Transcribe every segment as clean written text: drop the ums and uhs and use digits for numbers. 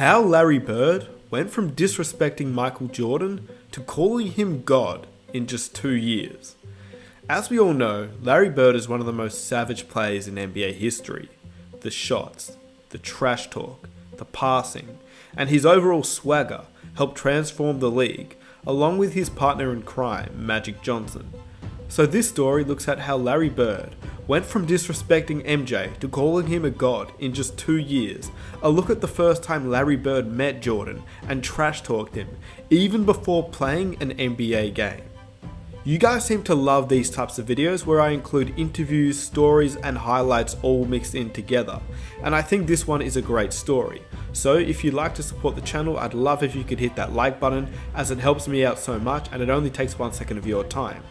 How Larry Bird went from disrespecting Michael Jordan to calling him God in just 2 years. As we all know, Larry Bird is one of the most savage players in NBA history. The shots, the trash talk, the passing, and his overall swagger helped transform the league, along with his partner in crime, Magic Johnson. So this story looks at how Larry Bird went from disrespecting MJ to calling him a god in just 2 years, a look at the first time Larry Bird met Jordan and trash talked him, even before playing an NBA game. You guys seem to love these types of videos where I include interviews, stories and highlights all mixed in together, and I think this one is a great story. So if you'd like to support the channel, I'd love if you could hit that like button, as it helps me out so much and it only takes 1 second of your time.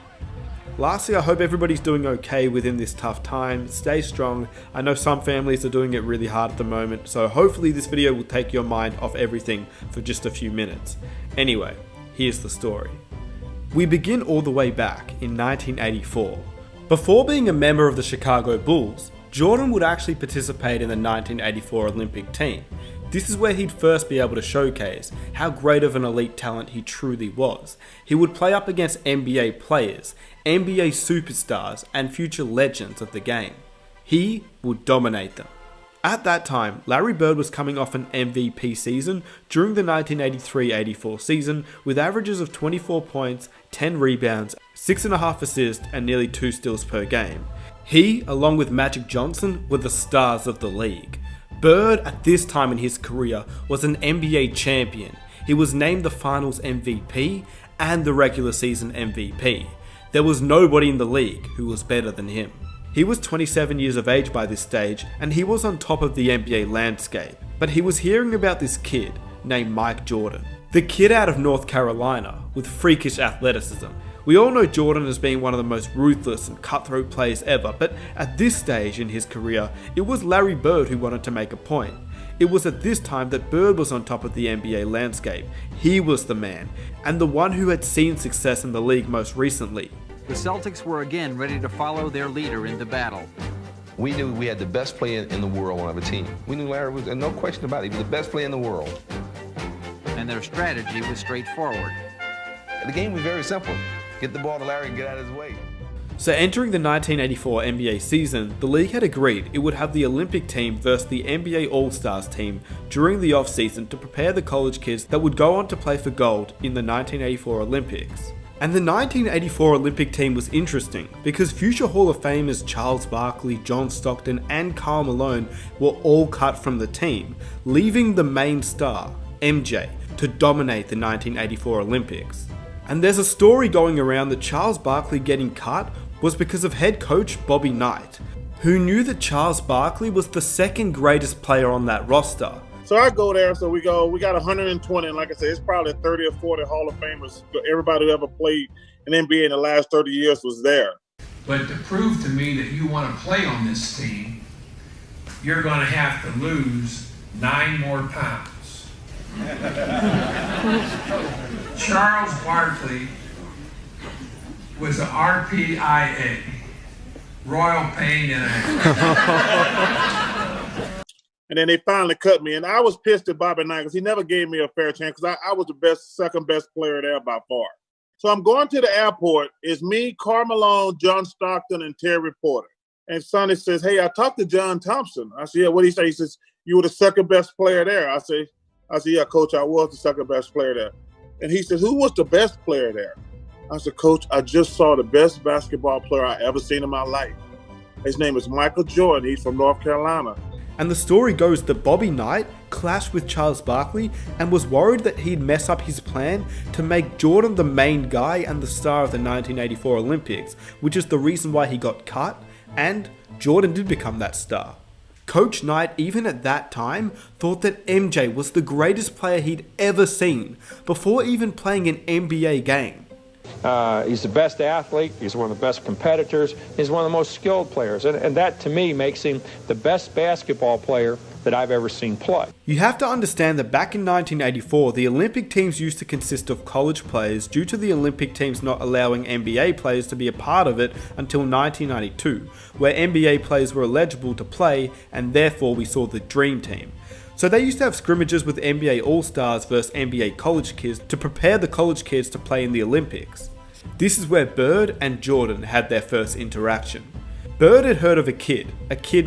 Lastly, I hope everybody's doing okay within this tough time. Stay strong. I know some families are doing it really hard at the moment, so hopefully this video will take your mind off everything for just a few minutes. Anyway, here's the story. We begin all the way back in 1984. Before being a member of the Chicago Bulls, Jordan would actually participate in the 1984 Olympic team. This is where he'd first be able to showcase how great of an elite talent he truly was. He would play up against NBA players, NBA superstars, and future legends of the game. He would dominate them. At that time, Larry Bird was coming off an MVP season during the 1983-84 season with averages of 24 points, 10 rebounds, 6.5 assists, and nearly 2 steals per game. He, along with Magic Johnson, were the stars of the league. Bird, at this time in his career, was an NBA champion. He was named the Finals MVP and the regular season MVP. There was nobody in the league who was better than him. He was 27 years of age by this stage, and he was on top of the NBA landscape. But he was hearing about this kid named Mike Jordan. The kid out of North Carolina with freakish athleticism. We all know Jordan as being one of the most ruthless and cutthroat players ever, but at this stage in his career, it was Larry Bird who wanted to make a point. It was at this time that Bird was on top of the NBA landscape. He was the man, and the one who had seen success in the league most recently. The Celtics were again ready to follow their leader into battle. We knew we had the best player in the world on our team. We knew Larry was, and no question about it, he was the best player in the world. And their strategy was straightforward. The game was very simple. Get the ball to Larry and get out of his way. So entering the 1984 NBA season, the league had agreed it would have the Olympic team versus the NBA All-Stars team during the off-season to prepare the college kids that would go on to play for gold in the 1984 Olympics. And the 1984 Olympic team was interesting because future Hall of Famers Charles Barkley, John Stockton and Karl Malone were all cut from the team, leaving the main star, MJ, to dominate the 1984 Olympics. And there's a story going around that Charles Barkley getting cut was because of head coach Bobby Knight, who knew that Charles Barkley was the second greatest player on that roster. So I go there, so we got 120, and like I said, it's probably 30 or 40 Hall of Famers. Everybody who ever played in NBA in the last 30 years was there. But to prove to me that you want to play on this team, you're going to have to lose 9 more pounds. Charles Barkley was an RPIA, Royal Pain in a... And then they finally cut me, and I was pissed at Bobby Knight because he never gave me a fair chance because I was the second best player there by far. So I'm going to the airport. It's me, Karl Malone, John Stockton, and Terry Porter. And Sonny says, "Hey, I talked to John Thompson." I said, "Yeah, what did he say?" He says, "You were the second best player there." I said, "Yeah, Coach, I was the second best player there." And he said, "Who was the best player there?" I said, "Coach, I just saw the best basketball player I ever seen in my life. His name is Michael Jordan. He's from North Carolina." And the story goes that Bobby Knight clashed with Charles Barkley and was worried that he'd mess up his plan to make Jordan the main guy and the star of the 1984 Olympics, which is the reason why he got cut, and Jordan did become that star. Coach Knight, even at that time, thought that MJ was the greatest player he'd ever seen before even playing an NBA game. He's the best athlete, he's one of the best competitors, he's one of the most skilled players, and that to me makes him the best basketball player that I've ever seen play. You have to understand that back in 1984, the Olympic teams used to consist of college players due to the Olympic teams not allowing NBA players to be a part of it until 1992, where NBA players were eligible to play and therefore we saw the Dream Team. So they used to have scrimmages with NBA All-Stars versus NBA college kids to prepare the college kids to play in the Olympics. This is where Bird and Jordan had their first interaction. Bird had heard of a kid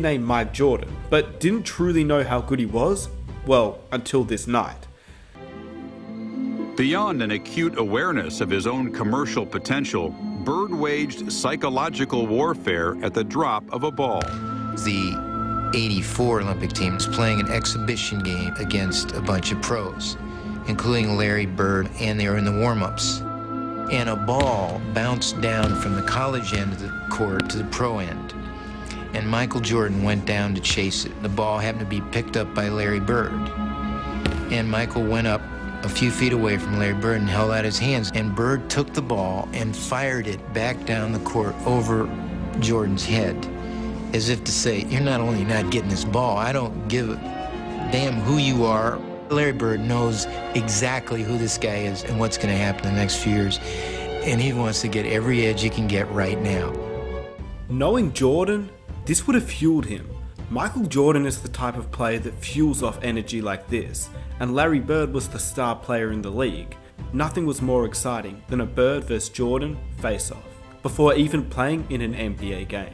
named Mike Jordan, but didn't truly know how good he was, well, until this night. Beyond an acute awareness of his own commercial potential, Bird waged psychological warfare at the drop of a ball. The '84 Olympic team was playing an exhibition game against a bunch of pros, including Larry Bird, and they were in the warm-ups. And a ball bounced down from the college end of the court to the pro end. And Michael Jordan went down to chase it. The ball happened to be picked up by Larry Bird. And Michael went up a few feet away from Larry Bird and held out his hands. And Bird took the ball and fired it back down the court over Jordan's head, as if to say, you're not only not getting this ball, I don't give a damn who you are. Larry Bird knows exactly who this guy is and what's going to happen in the next few years, and he wants to get every edge he can get right now. Knowing Jordan, this would have fueled him. Michael Jordan is the type of player that fuels off energy like this, and Larry Bird was the star player in the league. Nothing was more exciting than a Bird vs Jordan face-off, before even playing in an NBA game.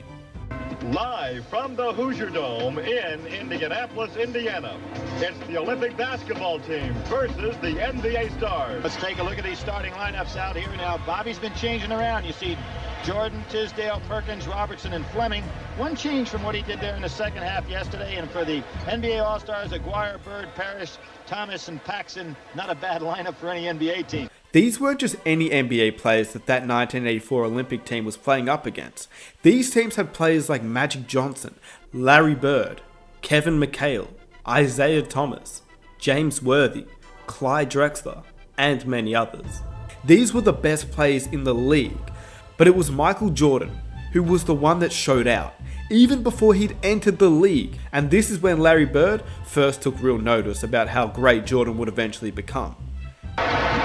Live from the Hoosier Dome in Indianapolis, Indiana, it's the Olympic basketball team versus the NBA Stars. Let's take a look at these starting lineups out here now. Bobby's been changing around. You see Jordan, Tisdale, Perkins, Robertson, and Fleming. One change from what he did there in the second half yesterday. And for the NBA All-Stars, Aguirre, Bird, Parrish, Thomas, and Paxson. Not a bad lineup for any NBA team. These weren't just any NBA players that 1984 Olympic team was playing up against. These teams had players like Magic Johnson, Larry Bird, Kevin McHale, Isaiah Thomas, James Worthy, Clyde Drexler, and many others. These were the best players in the league, but it was Michael Jordan who was the one that showed out, even before he'd entered the league, and this is when Larry Bird first took real notice about how great Jordan would eventually become.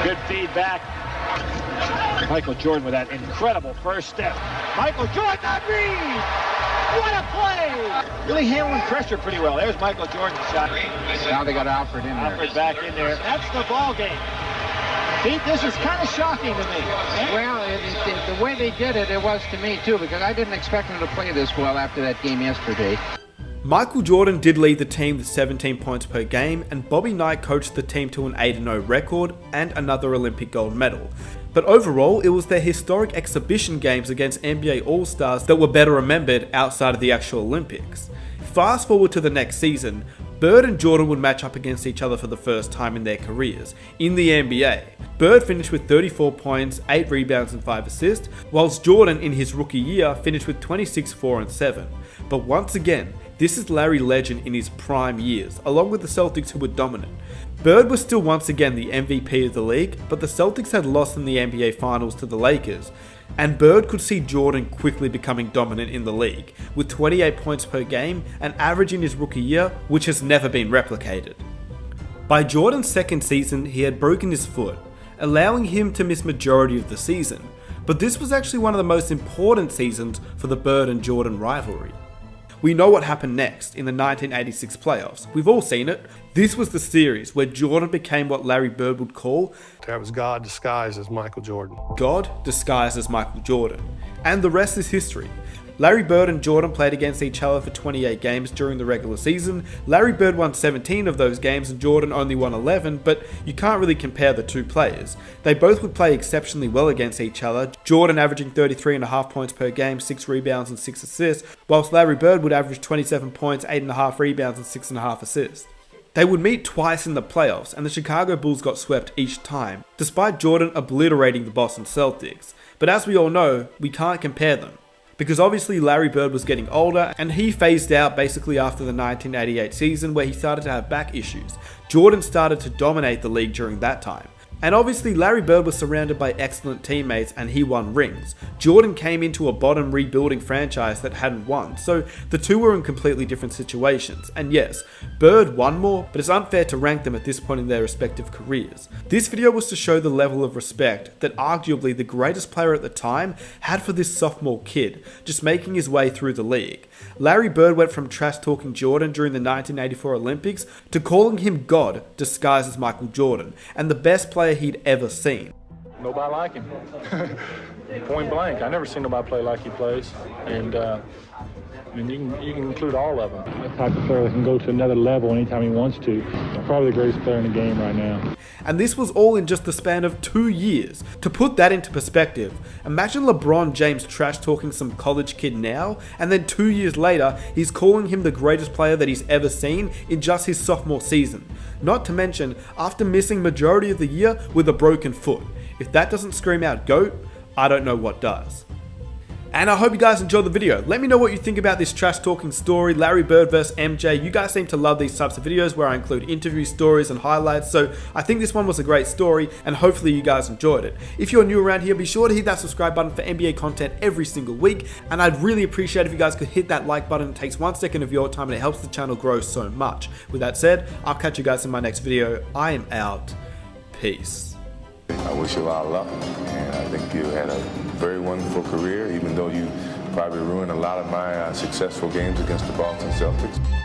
Good feedback. Michael Jordan with that incredible first step. Michael Jordan on Reed! What a play! Really handling pressure pretty well. There's Michael Jordan's shot. Now they got Alfred in there. Alfred back in there. That's the ball game. Pete, this is kind of shocking to me. Well, the way they did it, it was to me too, because I didn't expect them to play this well after that game yesterday. Michael Jordan did lead the team with 17 points per game, and Bobby Knight coached the team to an 8-0 record and another Olympic gold medal. But overall, it was their historic exhibition games against NBA All-Stars that were better remembered outside of the actual Olympics. Fast forward to the next season, Bird and Jordan would match up against each other for the first time in their careers, in the NBA. Bird finished with 34 points, 8 rebounds and 5 assists, whilst Jordan in his rookie year finished with 26, 4 and 7. But once again, this is Larry Legend in his prime years, along with the Celtics who were dominant. Bird was still once again the MVP of the league, but the Celtics had lost in the NBA Finals to the Lakers, and Bird could see Jordan quickly becoming dominant in the league, with 28 points per game, an average in his rookie year which has never been replicated. By Jordan's second season, he had broken his foot, allowing him to miss majority of the season, but this was actually one of the most important seasons for the Bird and Jordan rivalry. We know what happened next in the 1986 playoffs. We've all seen it. This was the series where Jordan became what Larry Bird would call that was God disguised as Michael Jordan. God disguised as Michael Jordan. And the rest is history. Larry Bird and Jordan played against each other for 28 games during the regular season. Larry Bird won 17 of those games and Jordan only won 11, but you can't really compare the two players. They both would play exceptionally well against each other, Jordan averaging 33.5 points per game, 6 rebounds and 6 assists, whilst Larry Bird would average 27 points, 8.5 rebounds and 6.5 assists. They would meet twice in the playoffs, and the Chicago Bulls got swept each time, despite Jordan obliterating the Boston Celtics. But as we all know, we can't compare them, because obviously Larry Bird was getting older and he phased out basically after the 1988 season where he started to have back issues. Jordan started to dominate the league during that time. And obviously Larry Bird was surrounded by excellent teammates and he won rings. Jordan came into a bottom rebuilding franchise that hadn't won, so the two were in completely different situations. And yes, Bird won more, but it's unfair to rank them at this point in their respective careers. This video was to show the level of respect that arguably the greatest player at the time had for this sophomore kid, just making his way through the league. Larry Bird went from trash talking Jordan during the 1984 Olympics to calling him God disguised as Michael Jordan, and the best player he'd ever seen. Nobody like him. Point blank. I never seen nobody play like he plays. And you can include all of them. That type of player that can go to another level anytime he wants to. Probably the greatest player in the game right now. And this was all in just the span of 2 years. To put that into perspective, imagine LeBron James trash talking some college kid now, and then 2 years later, he's calling him the greatest player that he's ever seen in just his sophomore season. Not to mention, after missing majority of the year with a broken foot. If that doesn't scream out GOAT, I don't know what does. And I hope you guys enjoyed the video. Let me know what you think about this trash talking story, Larry Bird vs MJ. You guys seem to love these types of videos where I include interview stories and highlights, so I think this one was a great story and hopefully you guys enjoyed it. If you're new around here, be sure to hit that subscribe button for NBA content every single week, and I'd really appreciate if you guys could hit that like button. It takes 1 second of your time and it helps the channel grow so much. With that said, I'll catch you guys in my next video. I am out. Peace. I wish you a lot of luck, and I think you had a very wonderful career, even though you probably ruined a lot of my successful games against the Boston Celtics.